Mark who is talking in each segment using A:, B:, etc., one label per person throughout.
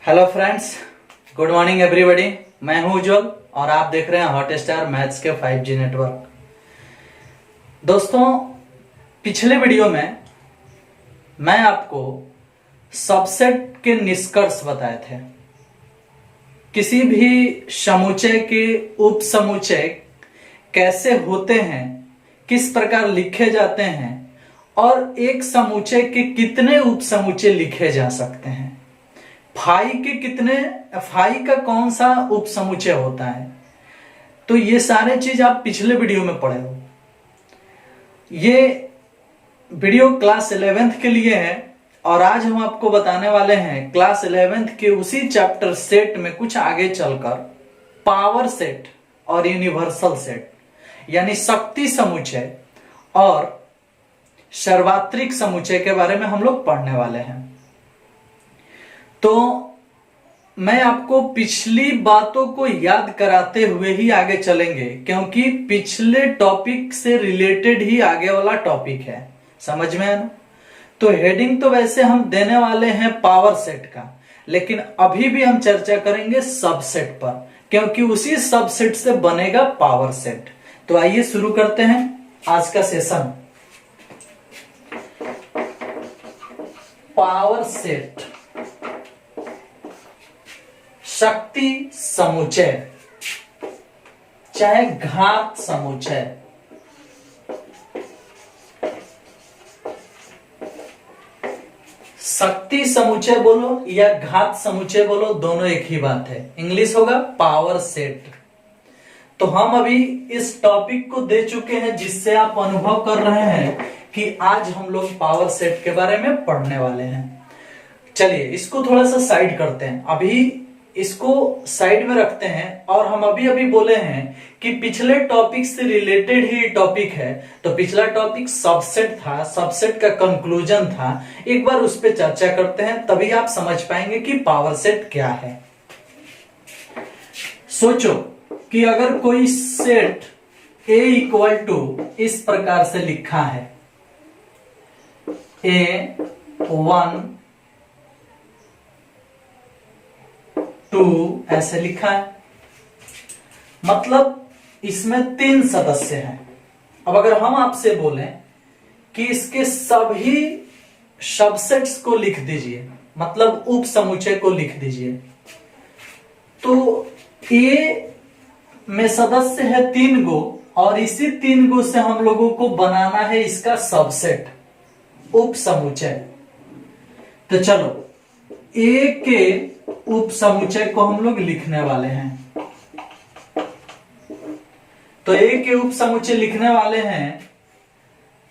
A: Hello friends, good morning everybody. मैं हूं उज्जवल और आप देख रहे हैं हॉटस्टार मैथ्स के 5G नेटवर्क। दोस्तों, पिछले वीडियो में मैं आपको सबसेट के निष्कर्ष बताए थे। किसी भी समुच्चय के उप समुच्चय कैसे होते हैं, किस प्रकार लिखे जाते हैं और एक समुच्चय के कितने उप समुच्चय लिखे जा सकते हैं, फाई का कौन सा उप समुच्चय होता है। तो ये सारे चीज आप पिछले वीडियो में पढ़े हो। ये वीडियो क्लास 11th के लिए है और आज हम आपको बताने वाले हैं क्लास 11th के उसी चैप्टर सेट में कुछ आगे चलकर पावर सेट और यूनिवर्सल सेट यानी शक्ति समुच्चय और सार्वत्रिक समुच्चय के बारे में हम लोग पढ़ने वाले हैं। तो मैं आपको पिछली बातों को याद कराते हुए ही आगे चलेंगे, क्योंकि पिछले टॉपिक से रिलेटेड ही आगे वाला टॉपिक है। समझ में है ना? तो हेडिंग तो वैसे हम देने वाले हैं पावर सेट का, लेकिन अभी भी हम चर्चा करेंगे सबसेट पर, क्योंकि उसी सबसेट से बनेगा पावर सेट। तो आइए शुरू करते हैं आज का सेशन। पावर सेट, शक्ति समुच्चय चाहे घात समुच्चय, शक्ति समुच्चय बोलो या घात समुच्चय बोलो, दोनों एक ही बात है। इंग्लिश होगा पावर सेट। तो हम अभी इस टॉपिक को दे चुके हैं, जिससे आप अनुभव कर रहे हैं कि आज हम लोग पावर सेट के बारे में पढ़ने वाले हैं। चलिए इसको थोड़ा सा साइड करते हैं, अभी इसको साइड में रखते हैं। और हम अभी बोले हैं कि पिछले टॉपिक से रिलेटेड ही टॉपिक है। तो पिछला टॉपिक सबसेट था, सबसेट का कंक्लूजन था। एक बार उस पर चर्चा करते हैं, तभी आप समझ पाएंगे कि पावर सेट क्या है। सोचो कि अगर कोई सेट A इक्वल टू इस प्रकार से लिखा है, A1 2 ऐसे लिखा है, मतलब इसमें 3 सदस्य हैं। अब अगर हम आपसे बोलें कि इसके सभी सबसेट्स को लिख दीजिए, मतलब उप समुच्चय को लिख दीजिए, तो ए में सदस्य है 3 गो और इसी 3 गो से हम लोगों को बनाना है इसका सबसेट, उप समुच्चय। तो चलो ए के उप समुच्चय को हम लोग लिखने वाले हैं। तो ए के उप समुच्चय लिखने वाले हैं,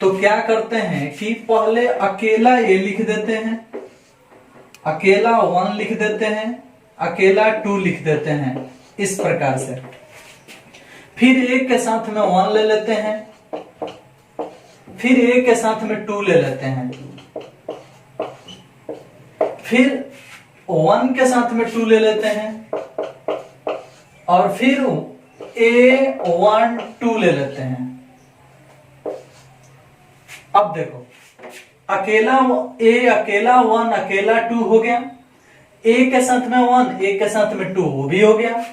A: तो क्या करते हैं कि पहले अकेला ए लिख देते हैं, अकेला 1 लिख देते हैं, अकेला 2 लिख देते हैं, इस प्रकार से। फिर ए के साथ में 1 ले लेते हैं, फिर ए के साथ में 2 ले लेते हैं, फिर 1 के साथ में 2 ले लेते हैं और फिर A1 2 ले लेते हैं। अब देखो, अकेला A, अकेला 1, अकेला 2 हो गया। A के साथ में 1, A के साथ में 2, वो भी हो गया।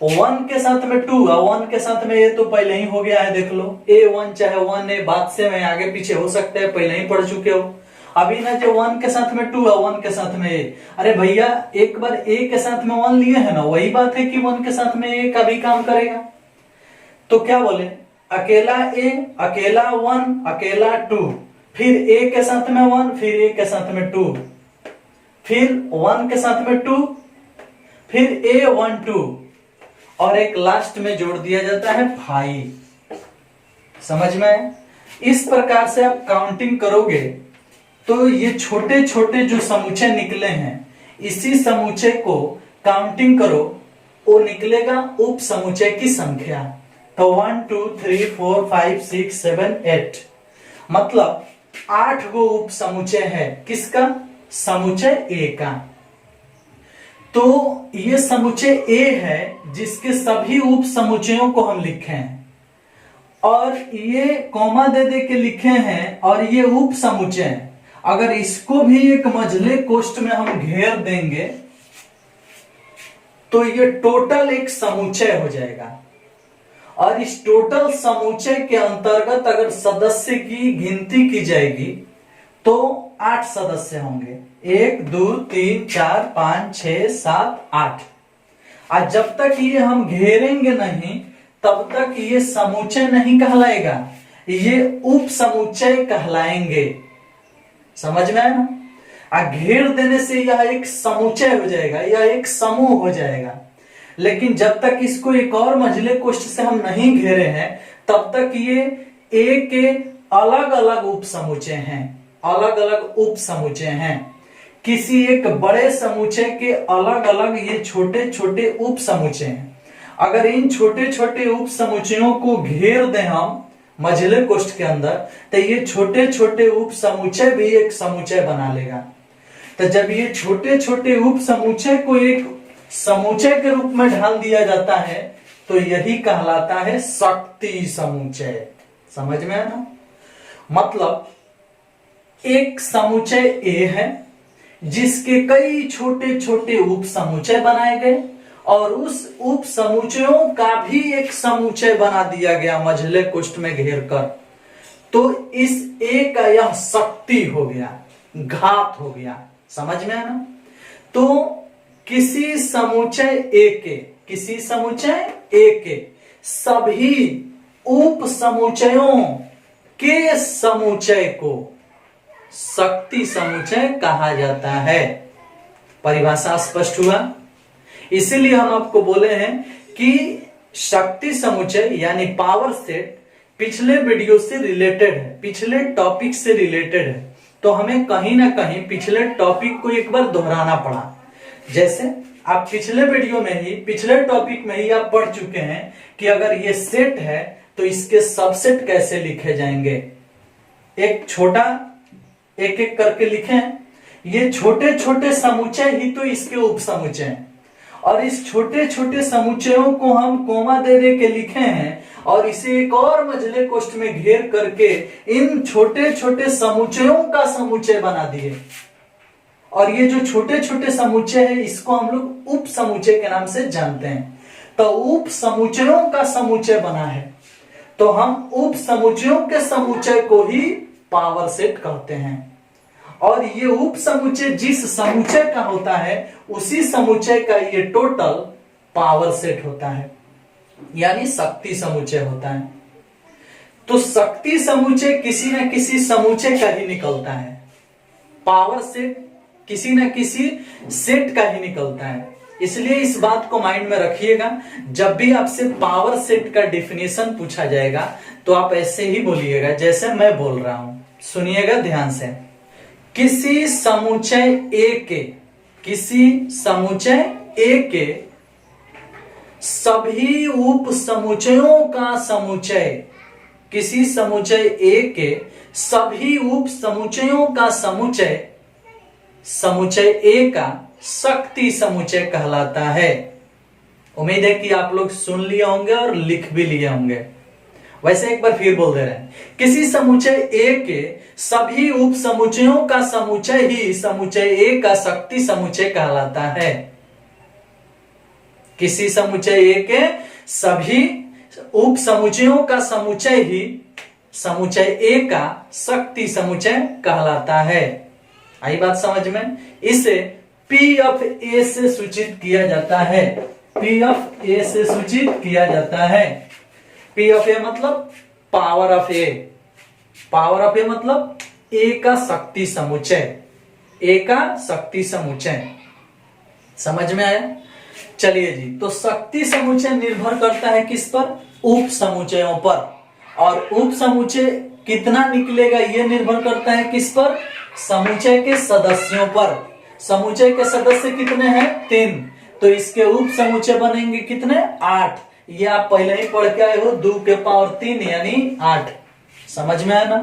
A: 1 के साथ में 2 और 1 के साथ में A तो पहले ही हो गया है। देख लो, A1 चाहे 1A, बात से में आगे पीछे हो सकते हैं, पहले ही पढ़ चुके हो। अभी ना जो 1 के साथ में 2 है, 1 के साथ में A। अरे भैया, एक बार A के साथ में 1 लिए है ना, वही बात है कि 1 के साथ में A का भी काम करेगा। तो क्या बोले, अकेला A, अकेला 1, अकेला 2, फिर A के साथ में 1, फिर A के साथ में 2, फिर 1 के साथ में 2, फिर A1 2 और एक लास्ट में जोड़ दिया जाता है 5। समझ में? इस प्रकार से आप काउंटिंग करोगे तो ये छोटे छोटे जो समुच्चय निकले हैं, इसी समुच्चय को काउंटिंग करो, वो निकलेगा उप समुच्चय की संख्या। तो 1 2 3 4 5 6 7 8, मतलब 8 गो उप समुच्चय है। किसका? समुच्चय ए का। तो ये समुच्चय ए है, जिसके सभी उप समुच्चयों को हम लिखे हैं और ये कॉमा दे दे के लिखे हैं, और ये उप समुच्चय। अगर इसको भी एक मझले कोष्ठ में हम घेर देंगे तो ये टोटल एक समुच्चय हो जाएगा। और इस टोटल समुच्चय के अंतर्गत अगर सदस्य की गिनती की जाएगी तो 8 सदस्य होंगे, 1 2 3 4 5 6 7 8। और जब तक ये हम घेरेंगे नहीं तब तक ये समुच्चय नहीं कहलाएगा, ये उप समुच्चय कहलाएंगे। समझ में आया ना? घेर देने से यह एक समुच्चय हो जाएगा, यह एक समूह हो जाएगा। लेकिन जब तक इसको एक और मंझले कोष्ठ से हम नहीं घेरे हैं तब तक ये ए के अलग अलग उप समुच्चय हैं, अलग अलग उप समुच्चय हैं। किसी एक बड़े समुच्चय के अलग अलग ये छोटे छोटे उप समुच्चय हैं। अगर इन छोटे छोटे उप समुच्चयों को घेर दें हम मंझले कोष्ठ के अंदर तो ये छोटे छोटे उप समुच्चय भी एक समुच्चय बना लेगा। तो जब ये छोटे छोटे उप समुच्चय को एक समुच्चय के रूप में ढाल दिया जाता है तो यही कहलाता है शक्ति समुच्चय। समझ में आया ना? मतलब एक समुच्चय ए है जिसके कई छोटे छोटे उप समुच्चय बनाए गए और उस उप समुच्चयों का भी एक समुच्चय बना दिया गया मंझले कोष्ठ में घेर कर, तो इस ए का यह शक्ति हो गया, घात हो गया। समझ में आया ना? तो किसी समुच्चय ए के सभी उप समुच्चयों के समुच्चय को शक्ति समुच्चय कहा जाता है। परिभाषा स्पष्ट हुआ? इसीलिए हम आपको बोले हैं कि शक्ति समुच्चय यानी पावर सेट पिछले वीडियो से रिलेटेड है, पिछले टॉपिक से रिलेटेड है। तो हमें कहीं ना कहीं पिछले टॉपिक को एक बार दोहराना पड़ा। जैसे आप पिछले वीडियो में ही, पिछले टॉपिक में ही आप पढ़ चुके हैं कि अगर ये सेट है तो इसके सबसेट कैसे लिखे जाएंगे। एक छोटा एक एक करके लिखें। ये छोटे छोटे समुच्चय ही तो इसके उप समुच्चय हैं और इस छोटे छोटे समुच्चयों को हम कोमा दे दे के लिखे हैं और इसे एक और मंझले कोष्ठ में घेर करके इन छोटे छोटे समुच्चयों का समुच्चय बना दिए। और ये जो छोटे छोटे समुच्चय है इसको हम लोग उप समुच्चय के नाम से जानते हैं। तो उप समुच्चयों का समुच्चय बना है तो हम उप समुच्चयों के समुच्चय को ही पावर सेट कहते हैं। और ये उप समुच्चय जिस समुच्चय का होता है उसी समुच्चय का ये टोटल पावर सेट होता है, यानी शक्ति समुच्चय होता है। तो शक्ति समुच्चय किसी न किसी समुच्चय का ही निकलता है, पावर सेट किसी न किसी सेट का ही निकलता है। इसलिए इस बात को माइंड में रखिएगा, जब भी आपसे पावर सेट का डेफिनेशन पूछा जाएगा तो आप ऐसे ही बोलिएगा जैसे मैं बोल रहा हूं। सुनिएगा ध्यान से। किसी समुच्चय ए के सभी उप समुच्चयों का समुच्चय, किसी समुच्चय ए के सभी उप समुच्चयों का समुच्चय समुच्चय ए का शक्ति समुच्चय कहलाता है। उम्मीद है कि आप लोग सुन लिए होंगे और लिख भी लिए होंगे। वैसे एक बार फिर बोल दे रहे हैं, किसी समुच्चय ए के सभी उप समुच्चयों का समुच्चय ही समुच्चय ए का शक्ति समुच्चय कहलाता है। किसी समुच्चय ए के सभी उप समुच्चयों का समुच्चय ही समुच्चय ए का शक्ति समुच्चय कहलाता है। आई बात समझ में? इसे पी ऑफ ए से सूचित किया जाता है, पी ऑफ ए से सूचित किया जाता है। पी ऑफ ए मतलब power of A, power of A मतलब ए का शक्ति समुच्चय, ए का शक्ति समुच्चय। समझ में आया? चलिए जी, तो शक्ति समुच्चय निर्भर करता है किस पर? उप समुच्चयों पर। और उप समुच्चय कितना निकलेगा यह निर्भर करता है किस पर? समुच्चय के सदस्यों पर। समुच्चय के सदस्य कितने हैं? 3। तो इसके उप समुच्चय बनेंगे कितने? 8। ये आप पहले ही पढ़ के आए हो, 2 के पावर 3 यानी 8। समझ में आया ना?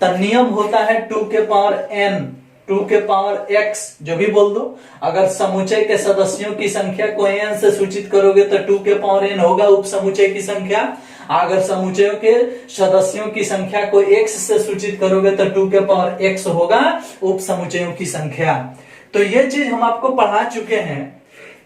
A: तो नियम होता है 2 के पावर n, 2 के पावर x, जो भी बोल दो। अगर समुच्चय के सदस्यों की संख्या को n से सूचित करोगे तो 2 के पावर n होगा उप समुच्चय की संख्या। अगर समुच्चयों के सदस्यों की संख्या को x से सूचित करोगे तो 2 के पावर x होगा उप समुच्चयों की संख्या। तो ये चीज हम आपको पढ़ा चुके हैं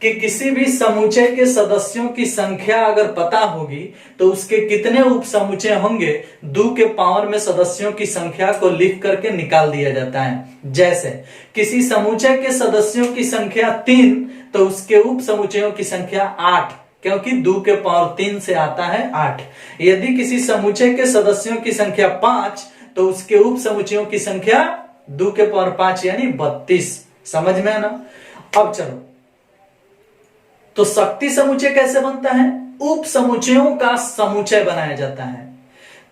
A: कि किसी भी समुच्चय के सदस्यों की संख्या अगर पता होगी तो उसके कितने उप समुच्चय होंगे 2 के पावर में सदस्यों की संख्या को लिख करके निकाल दिया जाता है। जैसे किसी समुच्चय के सदस्यों की संख्या 3 तो उसके उप समुच्चयों की संख्या 8, क्योंकि 2 के पावर 3 से आता है 8। यदि किसी समुच्चय के सदस्यों की संख्या 5 तो उसके उप समुच्चयों की संख्या 2 के पावर 5 यानी 32। समझ में है ना। अब चलो, तो शक्ति समुच्चय कैसे बनता है? उप समुच्चयों का समुच्चय बनाया जाता है।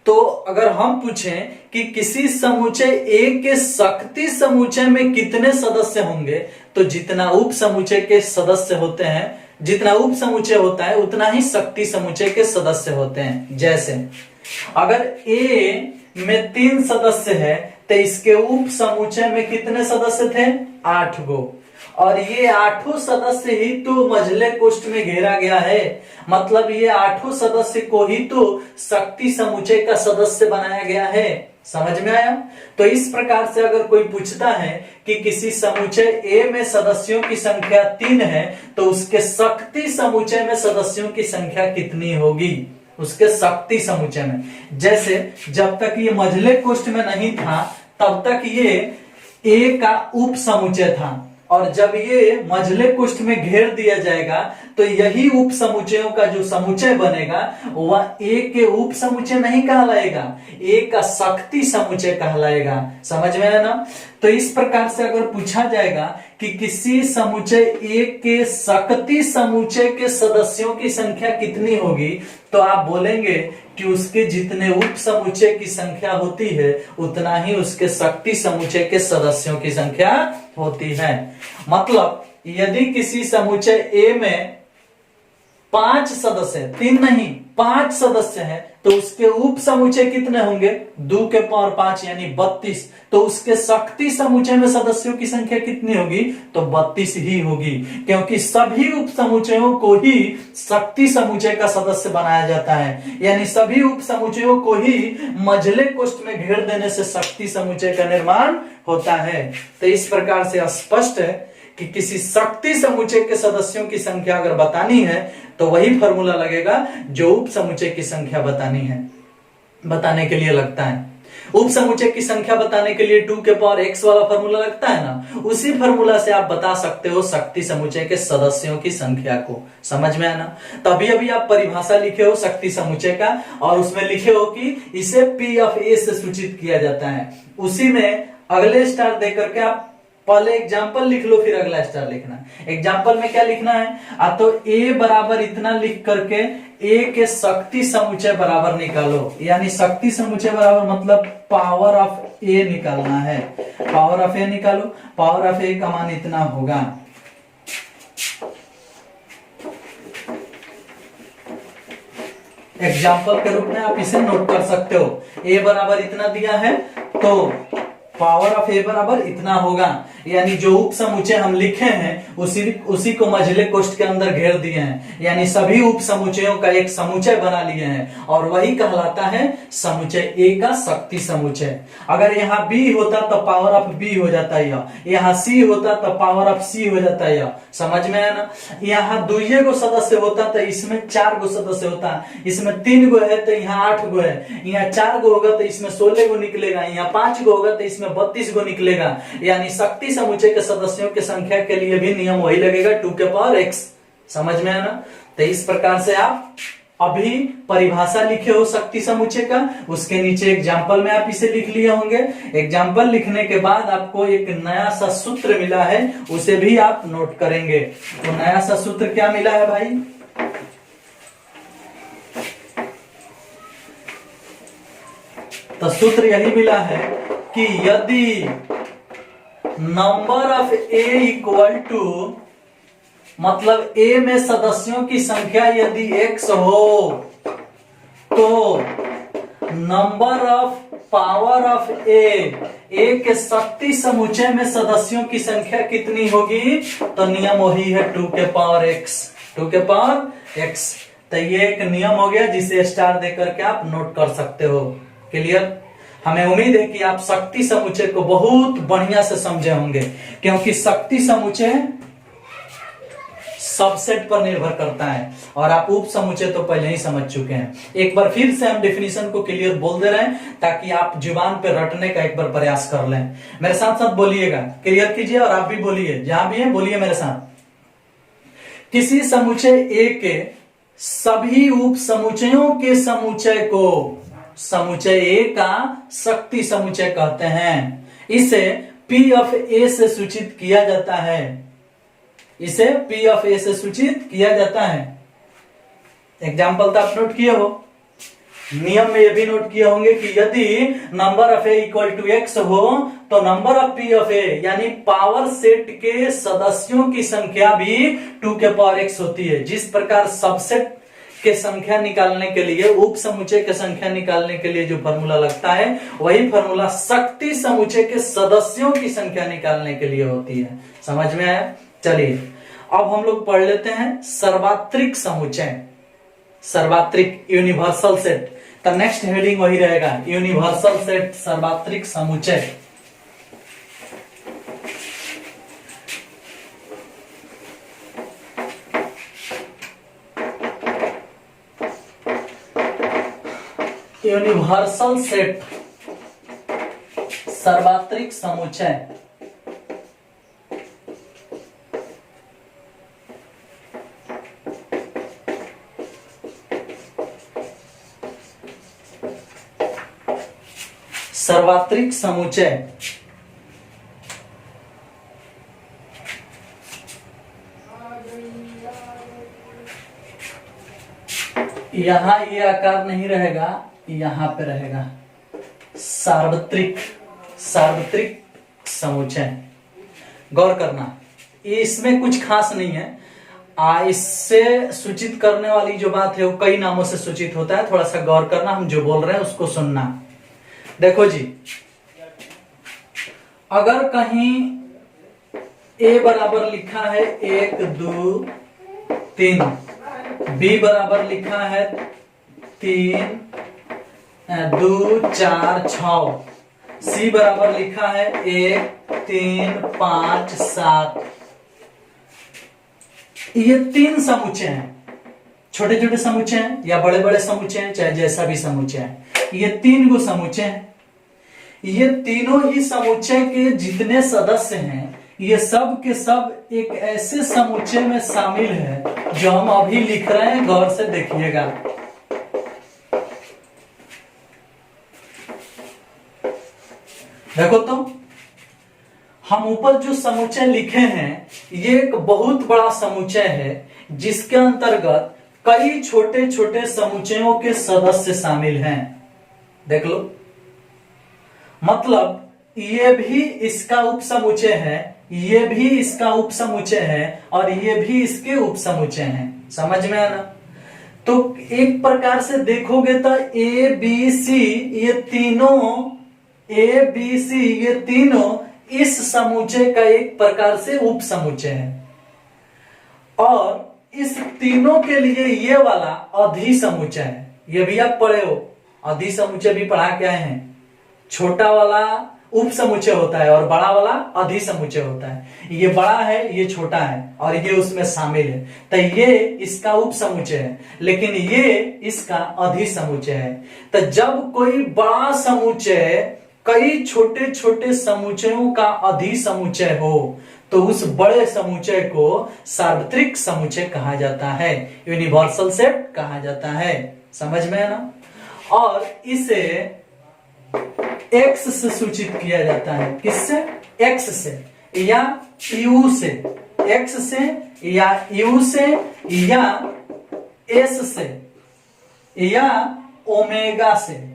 A: तो अगर हम पूछें कि किसी समुच्चय ए के शक्ति समुच्चय में कितने सदस्य होंगे, तो जितना उप समुच्चय के सदस्य होते हैं, जितना उप समुच्चय होता है उतना ही शक्ति समुच्चय के सदस्य होते हैं। जैसे अगर ए में 3 सदस्य है तो इसके उप समुच्चय में कितने सदस्य थे? 8 गो। और ये 8 सदस्य ही तो मझले कोष्ठ में घेरा गया है, मतलब ये 8 सदस्य को ही तो शक्ति समुच्चय का सदस्य बनाया गया है। समझ में आया? तो इस प्रकार से अगर कोई पूछता है कि किसी समुच्चय ए में सदस्यों की संख्या 3 है तो उसके शक्ति समुच्चय में सदस्यों की संख्या कितनी होगी? उसके शक्ति समुच्चय में, जैसे जब तक ये मझले कोष्ठ में नहीं था तब तक ये ए का उप समुच्चय था, और जब ये मझले कोष्ठ में घेर दिया जाएगा तो यही उप समुच्चयों का जो समुच्चय बनेगा वह ए के उप समुच्चय नहीं कहलाएगा, ए का शक्ति समुच्चय कहलाएगा। समझ में आया ना। तो इस प्रकार से अगर पूछा जाएगा कि किसी समुच्चय ए के शक्ति समुच्चय के सदस्यों की संख्या कितनी होगी, तो आप बोलेंगे कि उसके जितने उप समुच्चय की संख्या होती है उतना ही उसके शक्ति समुच्चय के सदस्यों की संख्या होती है। मतलब यदि किसी समुच्चय ए में 5 सदस्य, 3 नहीं 5 सदस्य हैं, तो उसके उप समुच्चय कितने होंगे? 2 के पावर 5 यानी 32। तो उसके शक्ति समुच्चय में सदस्यों की संख्या कितनी होगी? तो 32 ही होगी, क्योंकि सभी उप समुच्चयों को ही शक्ति समुच्चय का सदस्य बनाया जाता है, यानी सभी उप समुच्चयों को ही मझले कोष्ठ में घेर देने से शक्ति समुच्चय का निर्माण होता है। तो इस प्रकार से स्पष्ट है कि किसी शक्ति समुच्चय के सदस्यों की संख्या अगर बतानी है तो वही फॉर्मूला लगेगा जो उप समुच्चय की संख्या बताने के लिए लगता है। उप समुच्चय की संख्या बताने के लिए 2 के पावर x वाला फॉर्मूला लगता है ना, उसी फॉर्मूला से आप बता सकते हो शक्ति समुच्चय के सदस्यों की संख्या को। समझ में आना। तभी अभी आप परिभाषा लिखे हो शक्ति समुच्चय का, और उसमें लिखे हो कि इसे P ऑफ A से सूचित किया जाता है। उसी में अगले स्टार देकर के आप पहले एग्जाम्पल लिख लो, फिर अगला स्टार लिखना। एग्जाम्पल में क्या लिखना है? तो ए बराबर इतना लिख करके ए के शक्ति समुच्चय बराबर निकालो, यानी शक्ति समुच्चय बराबर मतलब पावर ऑफ ए निकालना है। पावर ऑफ ए निकालो। पावर ऑफ ए का मान इतना होगा। एग्जाम्पल के रूप में आप इसे नोट कर सकते हो। ए बराबर इतना दिया है तो पावर ऑफ ए बराबर इतना होगा, यानी जो उप समुच्चय हम लिखे हैं उसी को मझले कोष्ठ के अंदर घेर दिए हैं, यानी सभी उप समुच्चयों का एक समुच्चय बना लिए हैं, और वही कहलाता है समुच्चय ए का शक्ति समुच्चय। अगर यहाँ बी होता तो पावर ऑफ बी हो जाता है, यहाँ सी होता तो पावर ऑफ सी हो जाता है। समझ में आया ना। यहाँ 2 गो सदस्य होता तो इसमें 4 गो सदस्य होता, इसमें 3 गो है तो यहाँ 8 गो है, यहाँ 4 गो होगा तो इसमें 16 गो निकलेगा, यहाँ 5 गो होगा तो इसमें 32 गो निकलेगा। यानी शक्ति समुच्चय के सदस्यों की संख्या के लिए भी नियम वही लगेगा 2 के पावर x। समझ में आया ना। तो इस प्रकार से आप अभी परिभाषा लिखे हो शक्ति समुच्चय का, उसके नीचे एग्जाम्पल में आप इसे लिख लिए होंगे। एग्जाम्पल लिखने के बाद आपको एक नया सा सूत्र मिला है, उसे भी आप नोट करेंगे। तो नया सा सूत्र क्या मिला है भाई? तो सूत्र यही मिला है कि यदि number of A equal to, मतलब ए में सदस्यों की संख्या यदि x हो तो नंबर ऑफ पावर ऑफ ए के शक्ति समुच्चय में सदस्यों की संख्या कितनी होगी? तो नियम वही है 2 के पावर x। 2 के पावर x। तो ये एक नियम हो गया जिसे स्टार देकर के आप नोट कर सकते हो। क्लियर? हमें उम्मीद है कि आप शक्ति समुच्चय को बहुत बढ़िया से समझे होंगे, क्योंकि शक्ति सबसेट पर निर्भर करता है। और आप उप समुच्चय तो पहले ही समझ चुके हैं। एक बार फिर से हम डेफिनेशन को क्लियर बोल दे रहे हैं ताकि आप जुबान पे रटने का एक बार प्रयास कर लें। मेरे साथ साथ बोलिएगा, क्लियर कीजिए और आप भी बोलिए, जहां भी है बोलिए मेरे साथ। किसी समुच्चय ए के सभी उप समुच्चयों के समुच्चय को समुच्चय ए का शक्ति समुच्चय कहते हैं। इसे P ऑफ ए से सूचित किया जाता है। इसे P ऑफ ए से सूचित किया जाता है। एग्जाम्पल तो आप नोट किए हो, नियम में ये भी नोट किए होंगे कि यदि number of A equal to X हो तो number of P of A यानी पावर सेट के सदस्यों की संख्या भी 2 के पावर x होती है। जिस प्रकार सबसेट के संख्या निकालने के लिए, उप समुच्चय के संख्या निकालने के लिए जो फॉर्मूला लगता है, वही फॉर्मूला शक्ति समुच्चय के सदस्यों की संख्या निकालने के लिए होती है। समझ में आया? चलिए अब हम लोग पढ़ लेते हैं सर्वात्रिक समुच्चय, सर्वात्रिक यूनिवर्सल सेट। तो नेक्स्ट हेडिंग वही रहेगा, यूनिवर्सल सेट, सर्वात्रिक समुच्चय। यूनिवर्सल सेट, सर्वात्रिक समुच्चय। सर्वात्रिक समुच्चय यहां ये आकार नहीं रहेगा, यहां पे रहेगा सार्वत्रिक, सार्वत्रिक समुच्चय। गौर करना, ये इसमें कुछ खास नहीं है। इससे सूचित करने वाली जो बात है वो कई नामों से सूचित होता है। थोड़ा सा गौर करना, हम जो बोल रहे हैं उसको सुनना। देखो जी, अगर कहीं a बराबर लिखा है 1 2 3, b बराबर लिखा है 3 2 4 6, c बराबर लिखा है 1 3 5 7, ये 3 समुच्चय हैं। छोटे छोटे समुच्चय हैं या बड़े बड़े समुच्चय हैं, चाहे जैसा भी समुच्चय है, ये 3 गो समुच्चय हैं। ये तीनों ही समुच्चय के जितने सदस्य हैं, ये सब के सब एक ऐसे समुच्चय में शामिल है जो हम अभी लिख रहे हैं। गौर से देखिएगा, देखो तो हम ऊपर जो समुच्चय लिखे हैं, ये एक बहुत बड़ा समुच्चय है जिसके अंतर्गत कई छोटे छोटे समुच्चयों के सदस्य शामिल हैं। देख लो, मतलब ये भी इसका उपसमुच्चय है, ये भी इसका उपसमुच्चय है और ये भी इसके उपसमुच्चय हैं। समझ में आना? तो एक प्रकार से देखोगे तो ए बी सी ये तीनों इस समुच्चय का एक प्रकार से उपसमुच्चय है। और इस तीनों के लिए ये वाला अधिसमुच्चय है। ये भी आप पढ़े हो, अधिसमुच्चय भी पढ़ा के आए हैं। छोटा वाला उप समुच्चय होता है और बड़ा वाला अधिसमुच्चय होता है। ये बड़ा है, ये छोटा है और ये उसमें शामिल है, तो ये इसका उप समुच्चय है, लेकिन ये इसका अधिसमुच्चय है। तो जब कोई बड़ा समुच्चय कई छोटे छोटे समुच्चयों का अधिसमुच्चय हो तो उस बड़े समुच्चय को सार्वत्रिक समुच्चय कहा जाता है, यूनिवर्सल सेट कहा जाता है। समझ में है ना? और इसे x से सूचित किया जाता है। किससे? x से या u से, x से या u से या s से या ओमेगा से।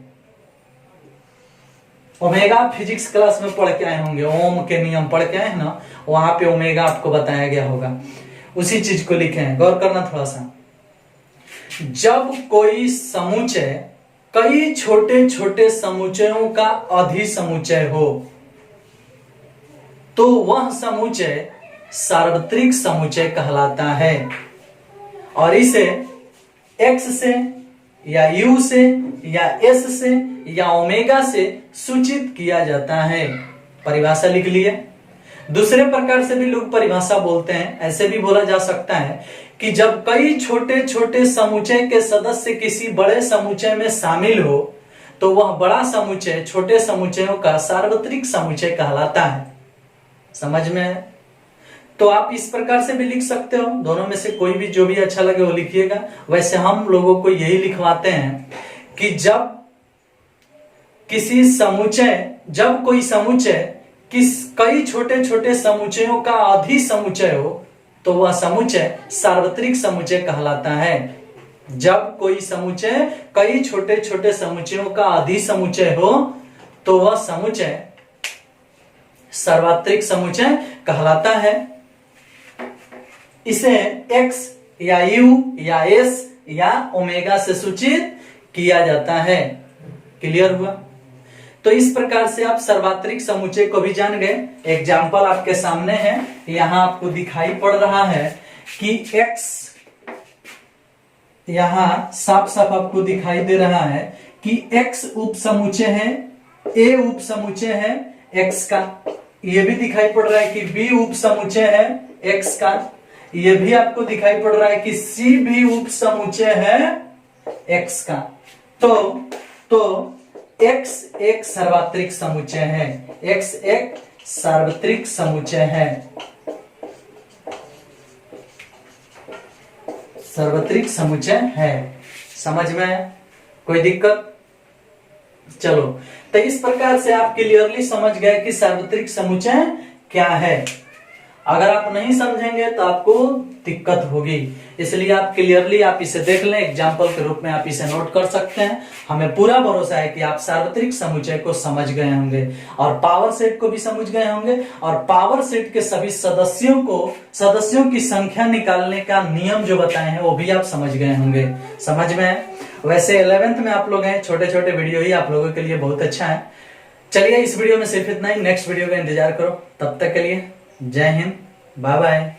A: ओमेगा फिजिक्स क्लास में पढ़ के आए होंगे, ओम के नियम पढ़ के आए हैं ना, वहां पे ओमेगा आपको बताया गया होगा, उसी चीज को लिखे हैं। गौर करना थोड़ा सा। जब कोई समुच्चय कई छोटे छोटे समुच्चयों का अधिसमुच्चय हो तो वह समुच्चय सार्वत्रिक समुच्चय कहलाता है और इसे x से या u से या s से या ओमेगा से सूचित किया जाता है। परिभाषा लिख लिए। दूसरे प्रकार से भी लोग परिभाषा बोलते हैं, ऐसे भी बोला जा सकता है कि जब कई छोटे छोटे समुच्चय के सदस्य किसी बड़े समुच्चय में शामिल हो तो वह बड़ा समुच्चय छोटे समुच्चयों का सार्वत्रिक समुच्चय कहलाता है। समझ में है? तो आप इस प्रकार से भी लिख सकते हो, दोनों में से कोई भी जो भी अच्छा लगे वो लिखिएगा। वैसे हम लोगों को यही लिखवाते हैं कि जब कोई समुच्चय कई छोटे छोटे समुच्चयों का अधिसमुच्चय हो तो वह समुच्चय सार्वत्रिक समुच्चय कहलाता है। जब कोई समुच्चय कई छोटे छोटे समुच्चयों का अधिसमुच्चय हो तो वह समुच्चय सार्वत्रिक समुच्चय कहलाता है। इसे x या u या s या ओमेगा से सूचित किया जाता है। क्लियर हुआ? तो इस प्रकार से आप सार्वत्रिक समुच्चय को भी जान गए। एग्जाम्पल आपके सामने है, यहां आपको दिखाई पड़ रहा है कि x, यहां साफ साफ आपको दिखाई दे रहा है कि x उप समुच्चय है, a उप समुच्चय है x का। यह भी दिखाई पड़ रहा है कि b उप समुच्चय है x का। यह भी आपको दिखाई पड़ रहा है कि c भी उप समुच्चय है x का। तो x एक सार्वत्रिक समुच्चय है, x एक सार्वत्रिक समुच्चय है, सार्वत्रिक समुच्चय है। समझ में कोई दिक्कत? चलो, तो इस प्रकार से आप क्लियरली समझ गए कि सार्वत्रिक समुच्चय क्या है। अगर आप नहीं समझेंगे तो आपको दिक्कत होगी, इसलिए आप क्लियरली आप इसे देख लें, एग्जाम्पल के रूप में आप इसे नोट कर सकते हैं। हमें पूरा भरोसा है कि आप सार्वत्रिक समुच्चय को समझ गए होंगे और पावर सेट को भी समझ गए होंगे, और पावर सेट के सभी सदस्यों की संख्या निकालने का नियम जो बताए हैं वो भी आप समझ गए होंगे। समझ में? वैसे 11th में आप लोग हैं, छोटे छोटे वीडियो ही आप लोगों के लिए बहुत अच्छा है। चलिए, इस वीडियो में सिर्फ इतना ही, नेक्स्ट वीडियो का इंतजार करो। तब तक के लिए जय हिंद, बाय बाय।